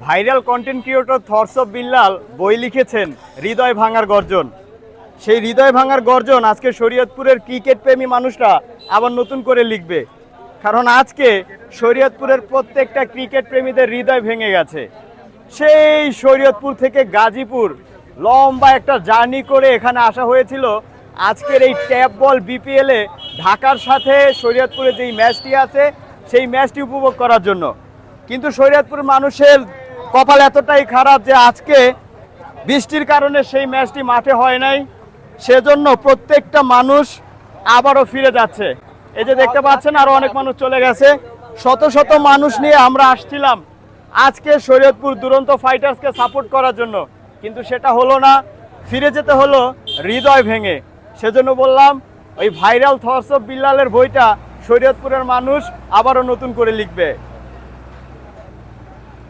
Viral content creator thoughts of Billal বই লিখেছেন হৃদয় ভাঙার গর্জন। সেই হৃদয় ভাঙার গর্জন আজকে শরীয়তপুরের ক্রিকেট প্রেমী মানুষরা আবার নতুন করে লিখবে, কারণ আজকে শরীয়তপুরের প্রত্যেকটা ক্রিকেট প্রেমীদের হৃদয় ভেঙে গেছে। সেই শরীয়তপুর থেকে গাজীপুর লম্বা একটা জার্নি করে এখানে আসা হয়েছিল আজকের এই ট্যাপ বল বিপিএলে ঢাকার সাথে শরীয়তপুরে যেই ম্যাচটি আছে সেই ম্যাচটি উপভোগ করার জন্য। কিন্তু শরীয়তপুর মানুষের কপাল এতটাই খারাপ যে আজকে বৃষ্টির কারণে সেই ম্যাচটি মাঠে হয় নাই, সেজন্য প্রত্যেকটা মানুষ আবারও ফিরে যাচ্ছে। এই যে দেখতে পাচ্ছেন আরো অনেক মানুষ চলে গেছে। শত শত মানুষ নিয়ে আমরা আসছিলাম আজকে শরীয়তপুর দুরন্ত ফাইটার্সকে সাপোর্ট করার জন্য, কিন্তু সেটা হলো না, ফিরে যেতে হলো হৃদয় ভেঙে। সেজন্য বললাম ওই ভাইরাল থটস অফ বিল্লালের বইটা শরীয়তপুরের মানুষ আবারও নতুন করে লিখবে।